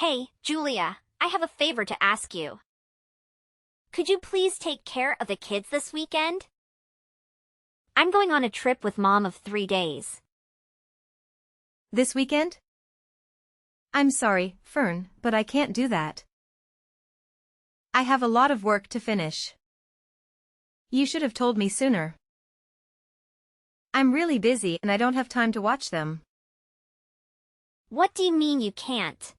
Hey, Julia, I have a favor to ask you. Could you please take care of the kids this weekend? I'm going on a trip with Mom of 3 days. This weekend? I'm sorry, Fern, but I can't do that. I have a lot of work to finish. You should have told me sooner. I'm really busy and I don't have time to watch them. What do you mean you can't?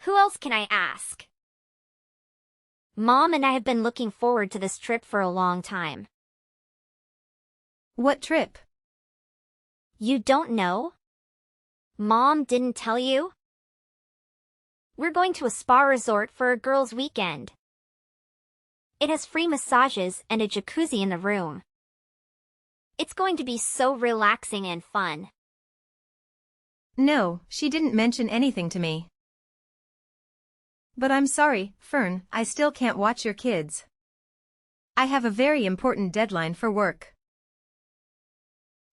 Who else can I ask? Mom and I have been looking forward to this trip for a long time. What trip? You don't know? Mom didn't tell you? We're going to a spa resort for a girls' weekend. It has free massages and a jacuzzi in the room. It's going to be so relaxing and fun. No, she didn't mention anything to me. But I'm sorry, Fern, I still can't watch your kids. I have a very important deadline for work.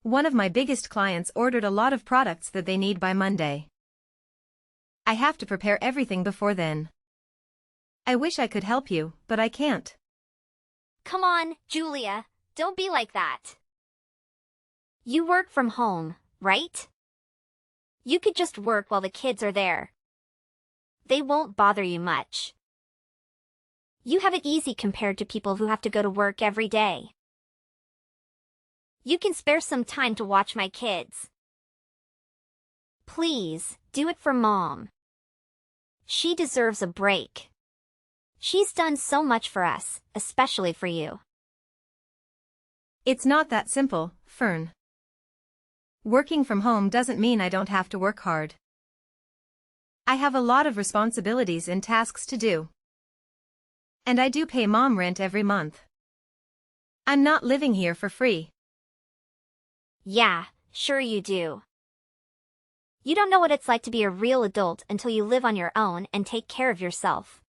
One of my biggest clients ordered a lot of products that they need by Monday. I have to prepare everything before then. I wish I could help you, but I can't. Come on, Julia, don't be like that. You work from home, right? You could just work while the kids are there. They won't bother you much. You have it easy compared to people who have to go to work every day. You can spare some time to watch my kids. Please, do it for Mom. She deserves a break. She's done so much for us, especially for you. It's not that simple, Fern. Working from home doesn't mean I don't have to work hard. I have a lot of responsibilities and tasks to do. And I do pay Mom rent every month. I'm not living here for free. Yeah, sure you do. You don't know what it's like to be a real adult until you live on your own and take care of yourself.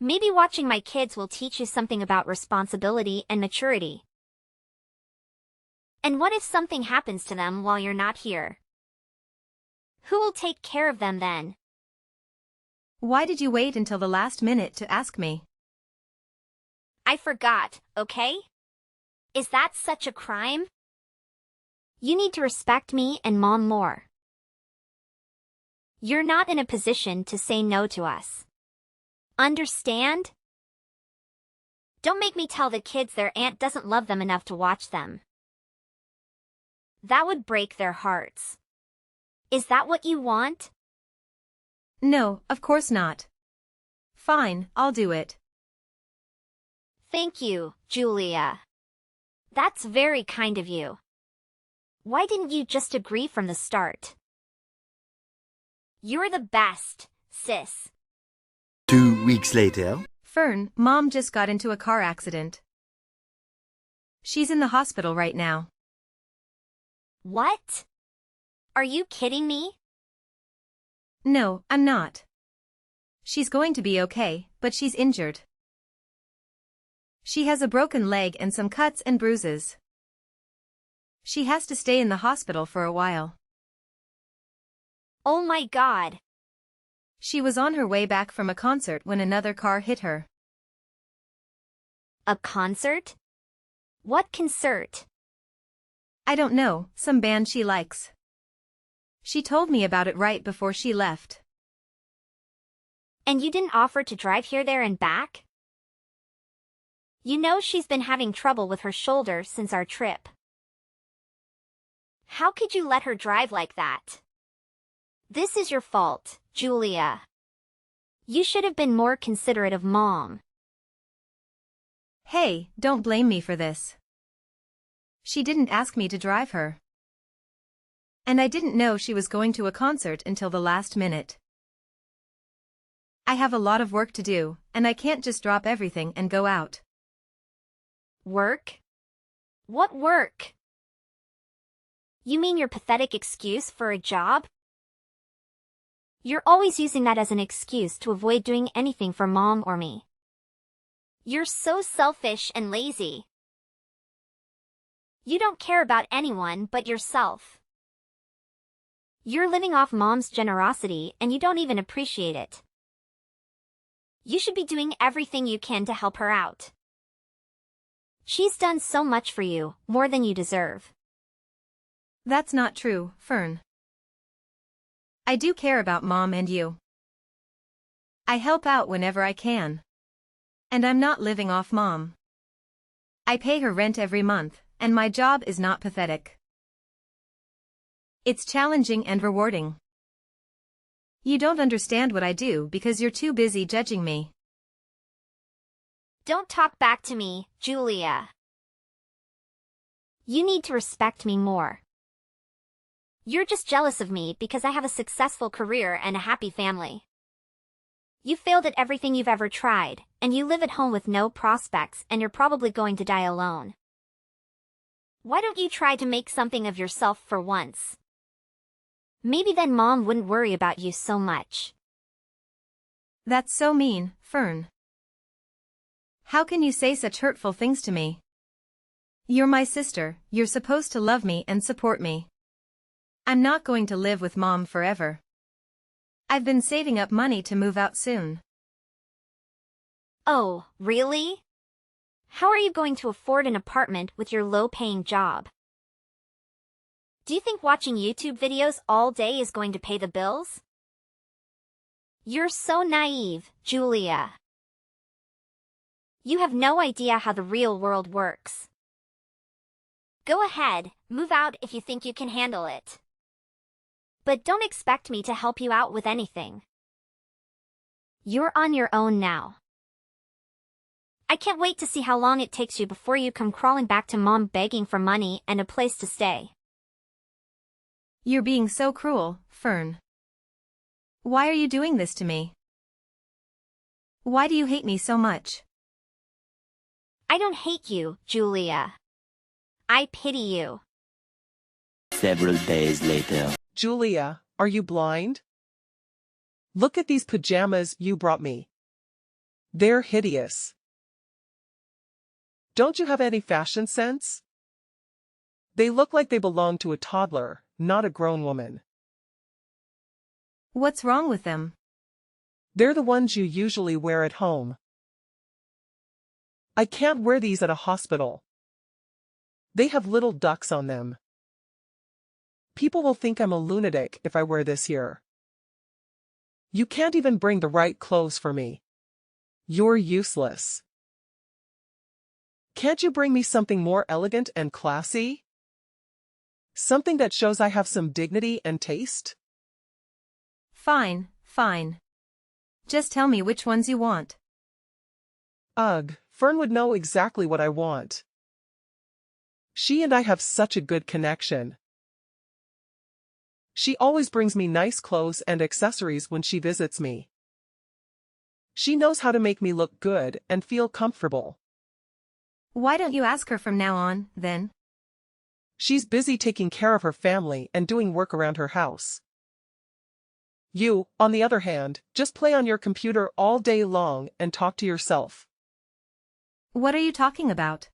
Maybe watching my kids will teach you something about responsibility and maturity. And what if something happens to them while you're not here? Who will take care of them then? Why did you wait until the last minute to ask me? I forgot, okay? Is that such a crime? You need to respect me and Mom more. You're not in a position to say no to us. Understand? Don't make me tell the kids their aunt doesn't love them enough to watch them. That would break their hearts. Is that what you want? No, of course not. Fine, I'll do it. Thank you, Julia. That's very kind of you. Why didn't you just agree from the start? You're the best, sis. 2 weeks later. Fern, Mom just got into a car accident. She's in the hospital right now. What? Are you kidding me? No, I'm not. She's going to be okay, but she's injured. She has a broken leg and some cuts and bruises. She has to stay in the hospital for a while. Oh my God. She was on her way back from a concert when another car hit her. A concert? What concert? I don't know, some band she likes. She told me about it right before she left. And you didn't offer to drive here, there, and back? You know she's been having trouble with her shoulder since our trip. How could you let her drive like that? This is your fault, Julia. You should have been more considerate of Mom. Hey, don't blame me for this. She didn't ask me to drive her. And I didn't know she was going to a concert until the last minute. I have a lot of work to do, and I can't just drop everything and go out. Work? What work? You mean your pathetic excuse for a job? You're always using that as an excuse to avoid doing anything for Mom or me. You're so selfish and lazy. You don't care about anyone but yourself. You're living off mom's generosity and you don't even appreciate it. You should be doing everything you can to help her out. She's done so much for you, more than you deserve. That's not true, Fern. I do care about Mom and you. I help out whenever I can. And I'm not living off Mom. I pay her rent every month, and my job is not pathetic. It's challenging and rewarding. You don't understand what I do because you're too busy judging me. Don't talk back to me, Julia. You need to respect me more. You're just jealous of me because I have a successful career and a happy family. You failed at everything you've ever tried, and you live at home with no prospects and you're probably going to die alone. Why don't you try to make something of yourself for once? Maybe then Mom wouldn't worry about you so much. That's so mean, Fern. How can you say such hurtful things to me? You're my sister, you're supposed to love me and support me. I'm not going to live with Mom forever. I've been saving up money to move out soon. Oh, really? How are you going to afford an apartment with your low-paying job? Do you think watching YouTube videos all day is going to pay the bills? You're so naive, Julia. You have no idea how the real world works. Go ahead, move out if you think you can handle it. But don't expect me to help you out with anything. You're on your own now. I can't wait to see how long it takes you before you come crawling back to Mom begging for money and a place to stay. You're being so cruel, Fern. Why are you doing this to me? Why do you hate me so much? I don't hate you, Julia. I pity you. Several days later. Julia, are you blind? Look at these pajamas you brought me. They're hideous. Don't you have any fashion sense? They look like they belong to a toddler, not a grown woman. What's wrong with them? They're the ones you usually wear at home. I can't wear these at a hospital. They have little ducks on them. People will think I'm a lunatic if I wear this here. You can't even bring the right clothes for me. You're useless. Can't you bring me something more elegant and classy? Something that shows I have some dignity and taste? Fine, fine. Just tell me which ones you want. Ugh, Fern would know exactly what I want. She and I have such a good connection. She always brings me nice clothes and accessories when she visits me. She knows how to make me look good and feel comfortable. Why don't you ask her from now on, then? She's busy taking care of her family and doing work around her house. You, on the other hand, just play on your computer all day long and talk to yourself. What are you talking about?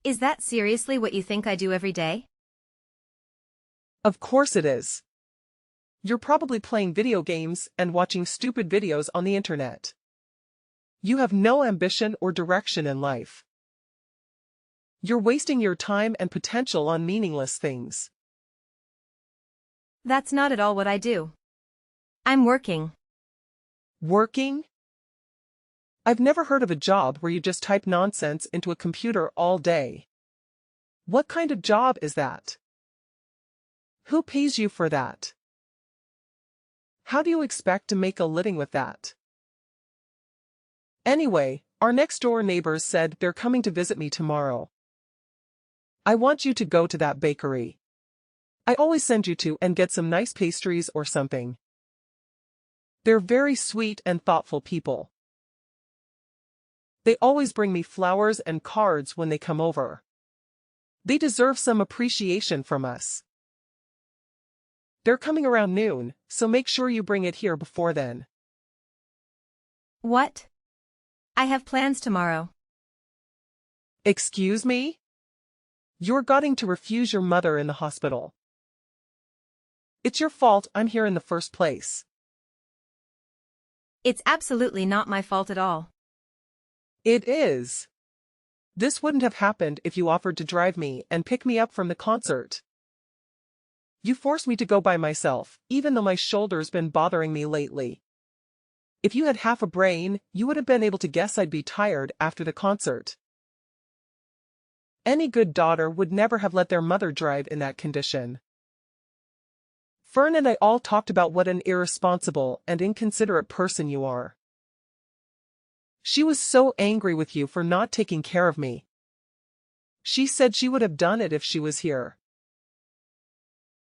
Is that seriously what you think I do every day? Of course it is. You're probably playing video games and watching stupid videos on the internet. You have no ambition or direction in life. You're wasting your time and potential on meaningless things. That's not at all what I do. I'm working. Working? I've never heard of a job where you just type nonsense into a computer all day. What kind of job is that? Who pays you for that? How do you expect to make a living with that? Anyway, our next-door neighbors said they're coming to visit me tomorrow. I want you to go to that bakery. I always send you to and get some nice pastries or something. They're very sweet and thoughtful people. They always bring me flowers and cards when they come over. They deserve some appreciation from us. They're coming around noon, so make sure you bring it here before then. What? I have plans tomorrow. Excuse me? You're going to refuse your mother in the hospital. It's your fault I'm here in the first place. It's absolutely not my fault at all. It is. This wouldn't have happened if you offered to drive me and pick me up from the concert. You forced me to go by myself, even though my shoulder's been bothering me lately. If you had half a brain, you would have been able to guess I'd be tired after the concert. Any good daughter would never have let their mother drive in that condition. Fern and I all talked about what an irresponsible and inconsiderate person you are. She was so angry with you for not taking care of me. She said she would have done it if she was here.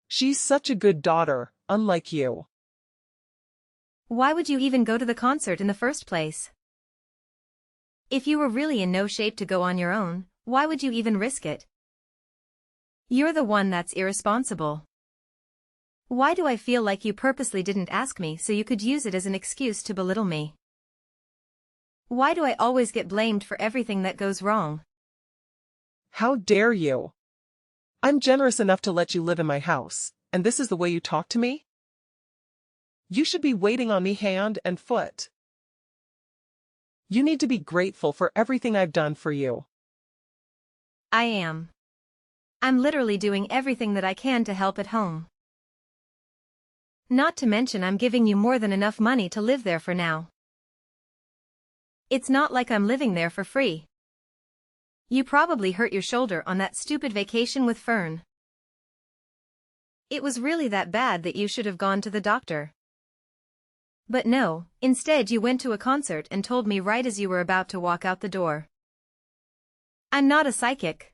She's such a good daughter, unlike you. Why would you even go to the concert in the first place? If you were really in no shape to go on your own, why would you even risk it? You're the one that's irresponsible. Why do I feel like you purposely didn't ask me so you could use it as an excuse to belittle me? Why do I always get blamed for everything that goes wrong? How dare you? I'm generous enough to let you live in my house, and this is the way you talk to me? You should be waiting on me hand and foot. You need to be grateful for everything I've done for you. I am. I'm literally doing everything that I can to help at home. Not to mention I'm giving you more than enough money to live there for now. It's not like I'm living there for free. You probably hurt your shoulder on that stupid vacation with Fern. It was really that bad that you should have gone to the doctor. But no, instead you went to a concert and told me right as you were about to walk out the door. I'm not a psychic.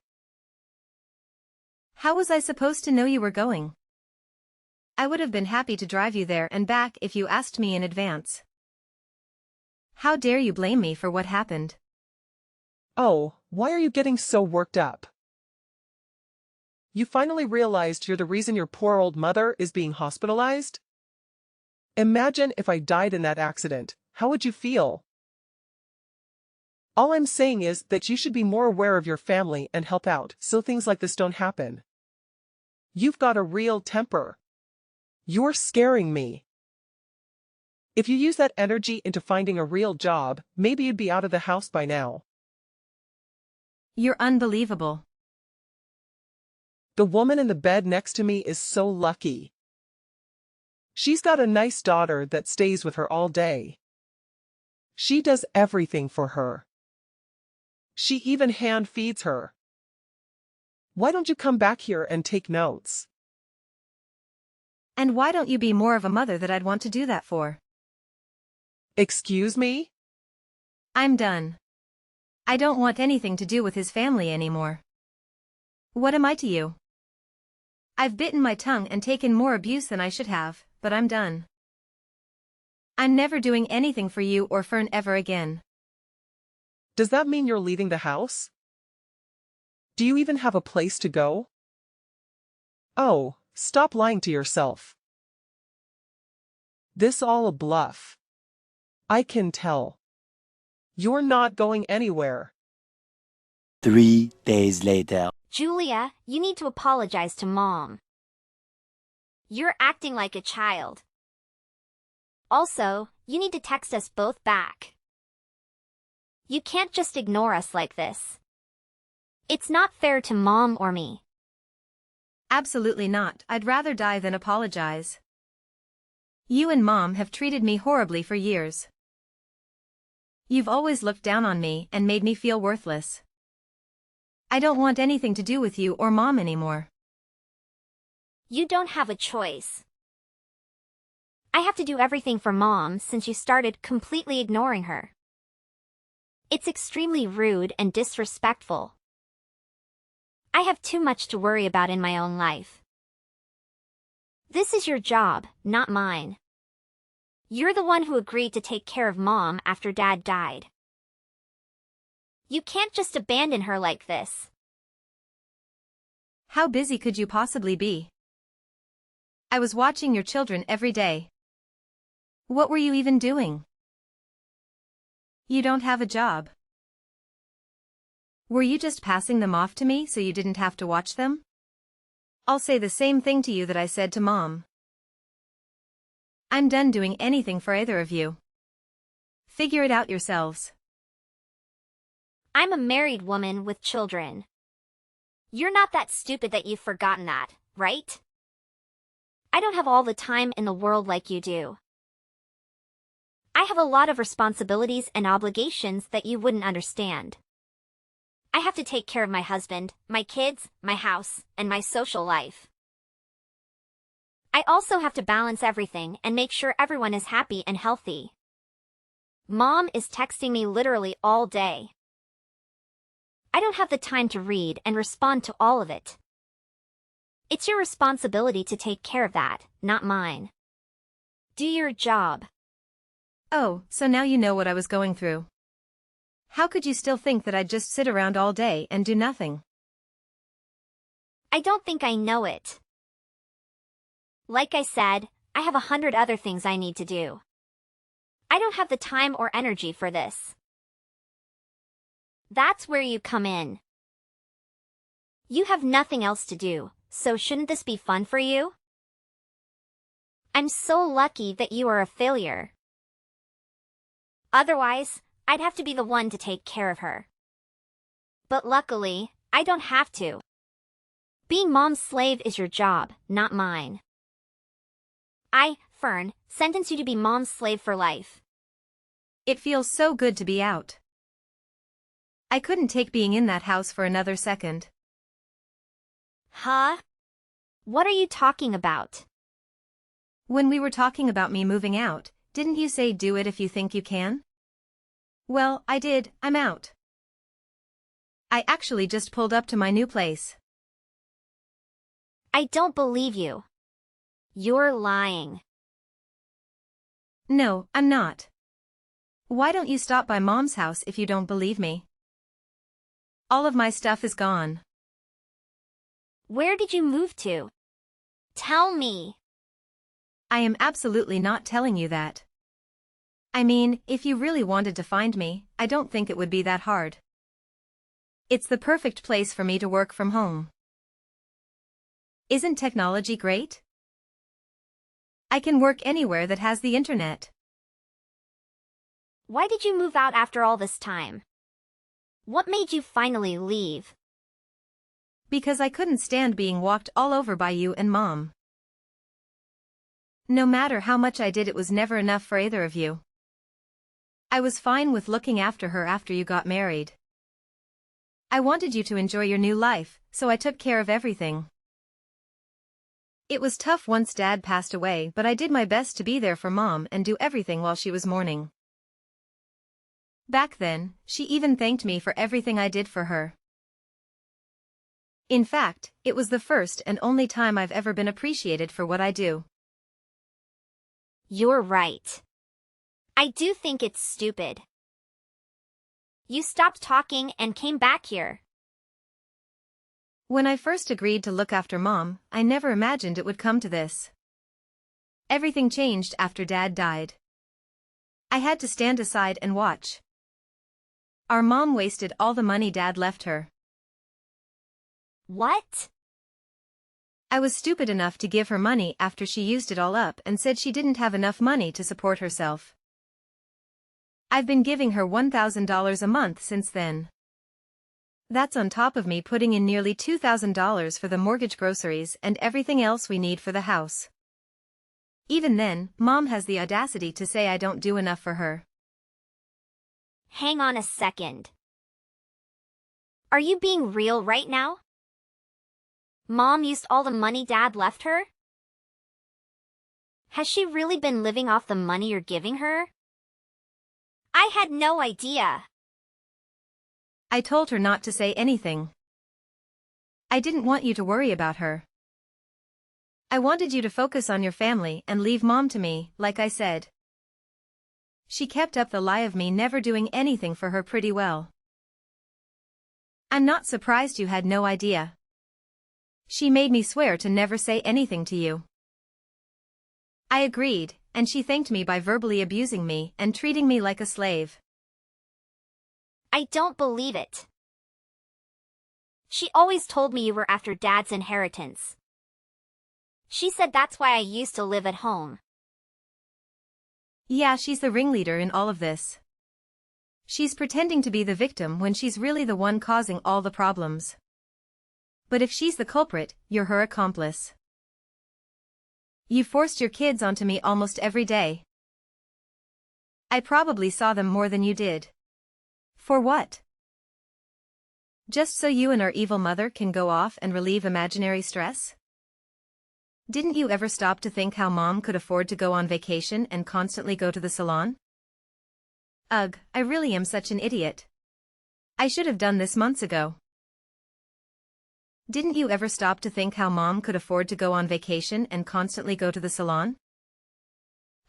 How was I supposed to know you were going? I would have been happy to drive you there and back if you asked me in advance. How dare you blame me for what happened? Oh, why are you getting so worked up? You finally realized you're the reason your poor old mother is being hospitalized? Imagine if I died in that accident, how would you feel? All I'm saying is that you should be more aware of your family and help out so things like this don't happen. You've got a real temper. You're scaring me. If you use that energy into finding a real job, maybe you'd be out of the house by now. You're unbelievable. The woman in the bed next to me is so lucky. She's got a nice daughter that stays with her all day. She does everything for her. She even hand feeds her. Why don't you come back here and take notes? And why don't you be more of a mother that I'd want to do that for? Excuse me? I'm done. I don't want anything to do with his family anymore. What am I to you? I've bitten my tongue and taken more abuse than I should have, but I'm done. I'm never doing anything for you or Fern ever again. Does that mean you're leaving the house? Do you even have a place to go? Oh, stop lying to yourself. This all a bluff. I can tell. You're not going anywhere. 3 days later. Julia, you need to apologize to Mom. You're acting like a child. Also, you need to text us both back. You can't just ignore us like this. It's not fair to Mom or me. Absolutely not. I'd rather die than apologize. You and Mom have treated me horribly for years. You've always looked down on me and made me feel worthless. I don't want anything to do with you or Mom anymore. You don't have a choice. I have to do everything for Mom since you started completely ignoring her. It's extremely rude and disrespectful. I have too much to worry about in my own life. This is your job, not mine. You're the one who agreed to take care of Mom after Dad died. You can't just abandon her like this. How busy could you possibly be? I was watching your children every day. What were you even doing? You don't have a job. Were you just passing them off to me so you didn't have to watch them? I'll say the same thing to you that I said to Mom. I'm done doing anything for either of you. Figure it out yourselves. I'm a married woman with children. You're not that stupid that you've forgotten that, right? I don't have all the time in the world like you do. I have a lot of responsibilities and obligations that you wouldn't understand. I have to take care of my husband, my kids, my house, and my social life. I also have to balance everything and make sure everyone is happy and healthy. Mom is texting me literally all day. I don't have the time to read and respond to all of it. It's your responsibility to take care of that, not mine. Do your job. Oh, so now you know what I was going through. How could you still think that I'd just sit around all day and do nothing? I don't think I know it. Like I said, I have 100 other things I need to do. I don't have the time or energy for this. That's where you come in. You have nothing else to do, so shouldn't this be fun for you? I'm so lucky that you are a failure. Otherwise, I'd have to be the one to take care of her. But luckily, I don't have to. Being mom's slave is your job, not mine. I, Fern, sentence you to be mom's slave for life. It feels so good to be out. I couldn't take being in that house for another second. Huh? What are you talking about? When we were talking about me moving out, didn't you say do it if you think you can? Well, I did, I'm out. I actually just pulled up to my new place. I don't believe you. You're lying. No, I'm not. Why don't you stop by Mom's house if you don't believe me? All of my stuff is gone. Where did you move to? Tell me. I am absolutely not telling you that. I mean, if you really wanted to find me, I don't think it would be that hard. It's the perfect place for me to work from home. Isn't technology great? I can work anywhere that has the internet. Why did you move out after all this time? What made you finally leave? Because I couldn't stand being walked all over by you and Mom. No matter how much I did, it was never enough for either of you. I was fine with looking after her after you got married. I wanted you to enjoy your new life, so I took care of everything. It was tough once Dad passed away, but I did my best to be there for Mom and do everything while she was mourning. Back then, she even thanked me for everything I did for her. In fact, it was the first and only time I've ever been appreciated for what I do. You're right. I do think it's stupid. You stopped talking and came back here. When I first agreed to look after Mom, I never imagined it would come to this. Everything changed after Dad died. I had to stand aside and watch. Our mom wasted all the money Dad left her. What? I was stupid enough to give her money after she used it all up and said she didn't have enough money to support herself. I've been giving her $1,000 a month since then. That's on top of me putting in nearly $2,000 for the mortgage, groceries, and everything else we need for the house. Even then, Mom has the audacity to say I don't do enough for her. Hang on a second. Are you being real right now? Mom used all the money Dad left her? Has she really been living off the money you're giving her? I had no idea. I told her not to say anything. I didn't want you to worry about her. I wanted you to focus on your family and leave Mom to me, like I said. She kept up the lie of me never doing anything for her pretty well. I'm not surprised you had no idea. She made me swear to never say anything to you. I agreed, and she thanked me by verbally abusing me and treating me like a slave. I don't believe it. She always told me you were after Dad's inheritance. She said that's why I used to live at home. Yeah, she's the ringleader in all of this. She's pretending to be the victim when she's really the one causing all the problems. But if she's the culprit, you're her accomplice. You forced your kids onto me almost every day. I probably saw them more than you did. For what? Just so you and our evil mother can go off and relieve imaginary stress? Didn't you ever stop to think how Mom could afford to go on vacation and constantly go to the salon? Ugh, I really am such an idiot. I should have done this months ago. Didn't you ever stop to think how Mom could afford to go on vacation and constantly go to the salon?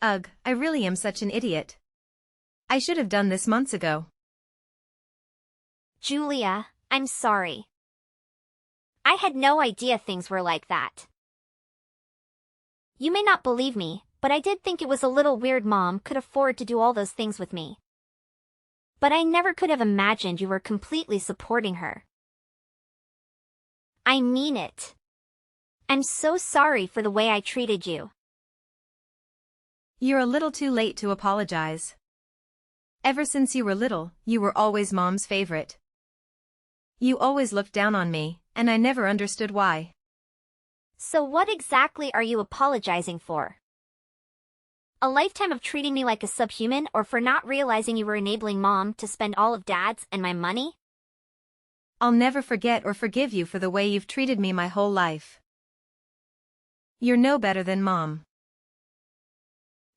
Ugh, I really am such an idiot. I should have done this months ago. Julia, I'm sorry. I had no idea things were like that. You may not believe me, but I did think it was a little weird Mom could afford to do all those things with me. But I never could have imagined you were completely supporting her. I mean it. I'm so sorry for the way I treated you. You're a little too late to apologize. Ever since you were little, you were always Mom's favorite. You always looked down on me, and I never understood why. So what exactly are you apologizing for? A lifetime of treating me like a subhuman, or for not realizing you were enabling Mom to spend all of Dad's and my money? I'll never forget or forgive you for the way you've treated me my whole life. You're no better than Mom.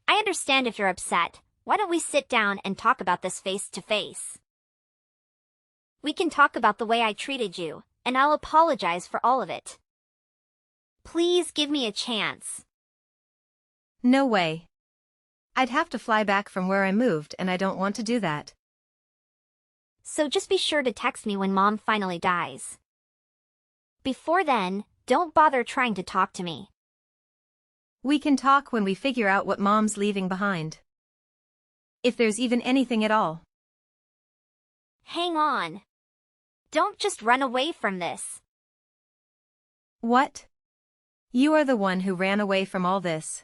I understand if you're upset. Why don't we sit down and talk about this face to face? We can talk about the way I treated you, and I'll apologize for all of it. Please give me a chance. No way. I'd have to fly back from where I moved, and I don't want to do that. So just be sure to text me when Mom finally dies. Before then, don't bother trying to talk to me. We can talk when we figure out what Mom's leaving behind. If there's even anything at all. Hang on. Don't just run away from this. What? You are the one who ran away from all this.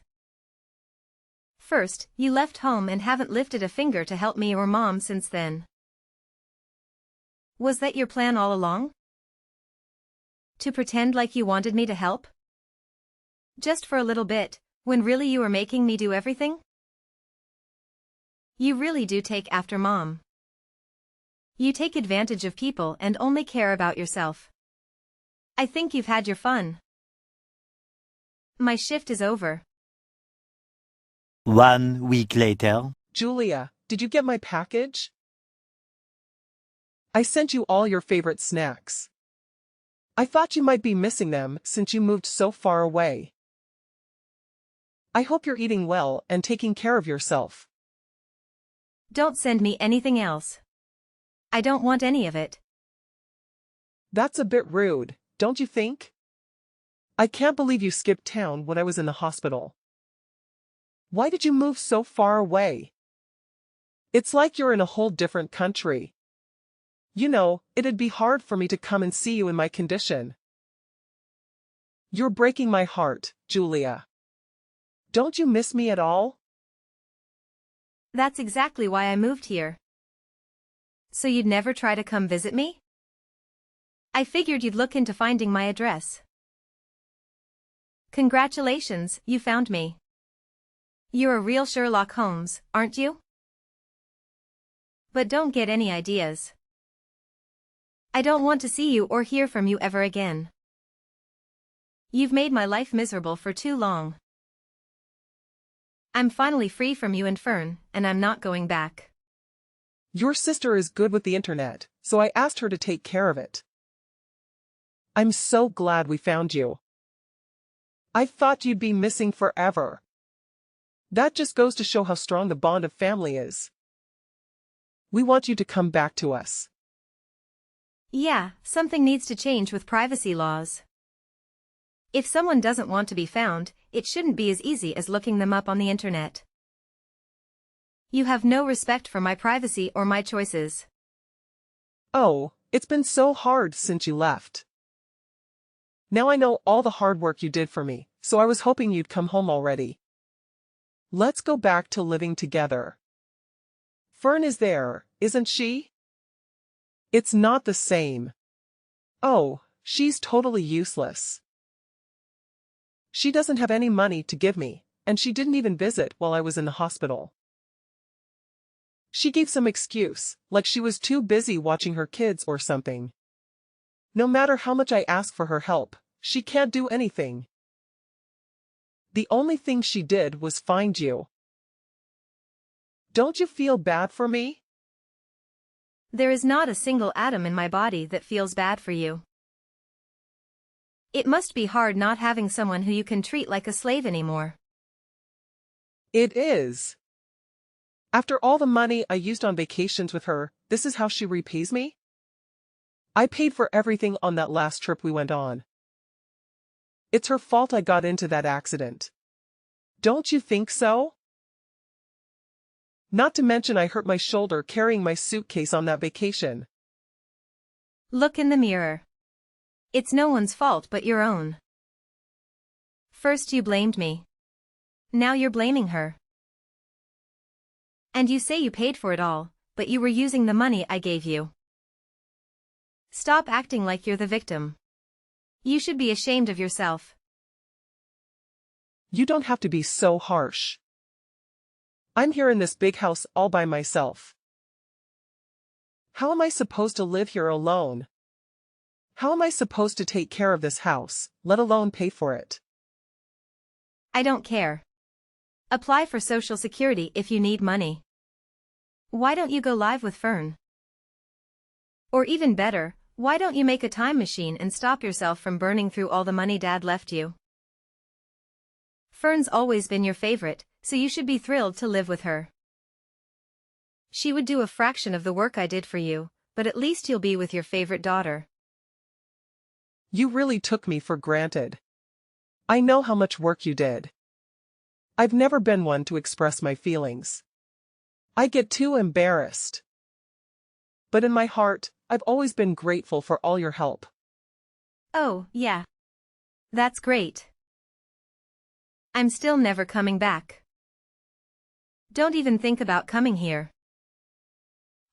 First, you left home and haven't lifted a finger to help me or Mom since then. Was that your plan all along? To pretend like you wanted me to help? Just for a little bit, when really you were making me do everything? You really do take after Mom. You take advantage of people and only care about yourself. I think you've had your fun. My shift is over. 1 week later. Julia, did you get my package? I sent you all your favorite snacks. I thought you might be missing them since you moved so far away. I hope you're eating well and taking care of yourself. Don't send me anything else. I don't want any of it. That's a bit rude, don't you think? I can't believe you skipped town when I was in the hospital. Why did you move so far away? It's like you're in a whole different country. You know, it'd be hard for me to come and see you in my condition. You're breaking my heart, Julia. Don't you miss me at all? That's exactly why I moved here. So you'd never try to come visit me? I figured you'd look into finding my address. Congratulations, you found me. You're a real Sherlock Holmes, aren't you? But don't get any ideas. I don't want to see you or hear from you ever again. You've made my life miserable for too long. I'm finally free from you and Fern, and I'm not going back. Your sister is good with the internet, so I asked her to take care of it. I'm so glad we found you. I thought you'd be missing forever. That just goes to show how strong the bond of family is. We want you to come back to us. Yeah, something needs to change with privacy laws. If someone doesn't want to be found, it shouldn't be as easy as looking them up on the internet. You have no respect for my privacy or my choices. Oh, it's been so hard since you left. Now I know all the hard work you did for me, so I was hoping you'd come home already. Let's go back to living together. Fern is there, isn't she? It's not the same. Oh, she's totally useless. She doesn't have any money to give me, and she didn't even visit while I was in the hospital. She gave some excuse, like she was too busy watching her kids or something. No matter how much I ask for her help, she can't do anything. The only thing she did was find you. Don't you feel bad for me? There is not a single atom in my body that feels bad for you. It must be hard not having someone who you can treat like a slave anymore. It is. After all the money I used on vacations with her, this is how she repays me? I paid for everything on that last trip we went on. It's her fault I got into that accident. Don't you think so? Not to mention I hurt my shoulder carrying my suitcase on that vacation. Look in the mirror. It's no one's fault but your own. First you blamed me. Now you're blaming her. And you say you paid for it all, but you were using the money I gave you. Stop acting like you're the victim. You should be ashamed of yourself. You don't have to be so harsh. I'm here in this big house all by myself. How am I supposed to live here alone? How am I supposed to take care of this house, let alone pay for it? I don't care. Apply for Social Security if you need money. Why don't you go live with Fern? Or even better, why don't you make a time machine and stop yourself from burning through all the money Dad left you? Fern's always been your favorite, so you should be thrilled to live with her. She would do a fraction of the work I did for you, but at least you'll be with your favorite daughter. You really took me for granted. I know how much work you did. I've never been one to express my feelings. I get too embarrassed. But in my heart, I've always been grateful for all your help. Oh, yeah. That's great. I'm still never coming back. Don't even think about coming here.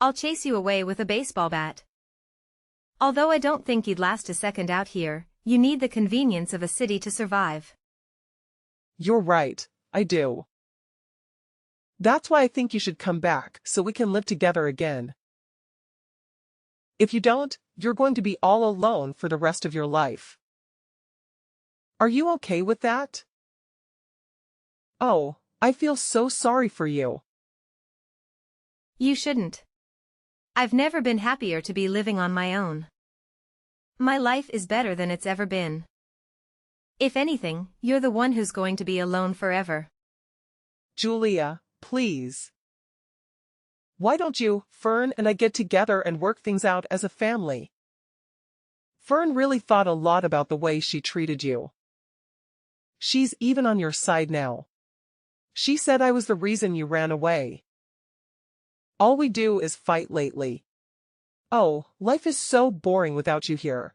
I'll chase you away with a baseball bat. Although I don't think you'd last a second out here, you need the convenience of a city to survive. You're right, I do. That's why I think you should come back so we can live together again. If you don't, you're going to be all alone for the rest of your life. Are you okay with that? Oh, I feel so sorry for you. You shouldn't. I've never been happier to be living on my own. My life is better than it's ever been. If anything, you're the one who's going to be alone forever. Julia, please. Why don't you, Fern and I get together and work things out as a family? Fern really thought a lot about the way she treated you. She's even on your side now. She said I was the reason you ran away. All we do is fight lately. Oh, life is so boring without you here.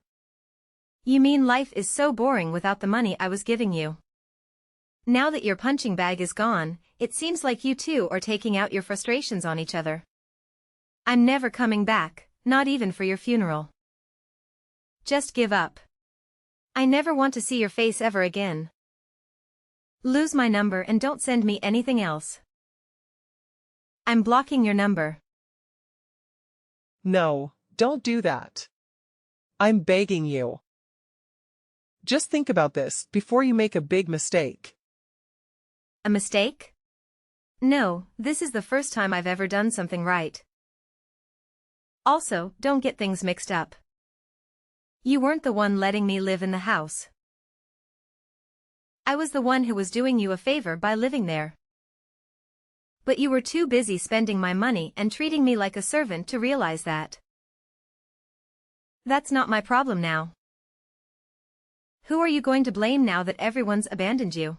You mean life is so boring without the money I was giving you? Now that your punching bag is gone, it seems like you two are taking out your frustrations on each other. I'm never coming back, not even for your funeral. Just give up. I never want to see your face ever again. Lose my number and don't send me anything else. I'm blocking your number. No, don't do that. I'm begging you. Just think about this before you make a big mistake. A mistake? No, this is the first time I've ever done something right. Also, don't get things mixed up. You weren't the one letting me live in the house. I was the one who was doing you a favor by living there. But you were too busy spending my money and treating me like a servant to realize that. That's not my problem now. Who are you going to blame now that everyone's abandoned you?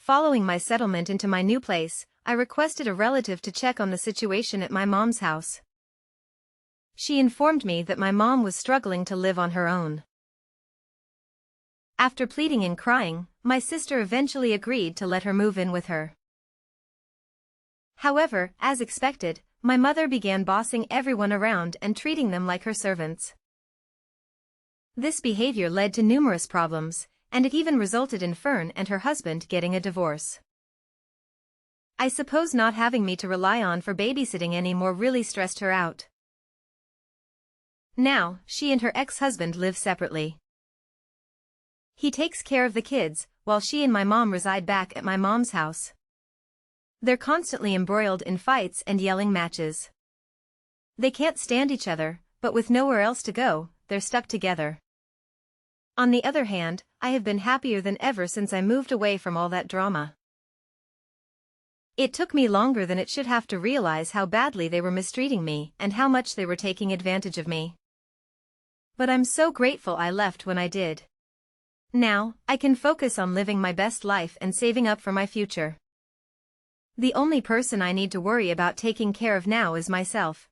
Following my settlement into my new place, I requested a relative to check on the situation at my mom's house. She informed me that my mom was struggling to live on her own. After pleading and crying, my sister eventually agreed to let her move in with her. However, as expected, my mother began bossing everyone around and treating them like her servants. This behavior led to numerous problems, and it even resulted in Fern and her husband getting a divorce. I suppose not having me to rely on for babysitting anymore really stressed her out. Now, she and her ex-husband live separately. He takes care of the kids, while she and my mom reside back at my mom's house. They're constantly embroiled in fights and yelling matches. They can't stand each other, but with nowhere else to go, they're stuck together. On the other hand, I have been happier than ever since I moved away from all that drama. It took me longer than it should have to realize how badly they were mistreating me and how much they were taking advantage of me. But I'm so grateful I left when I did. Now, I can focus on living my best life and saving up for my future. The only person I need to worry about taking care of now is myself.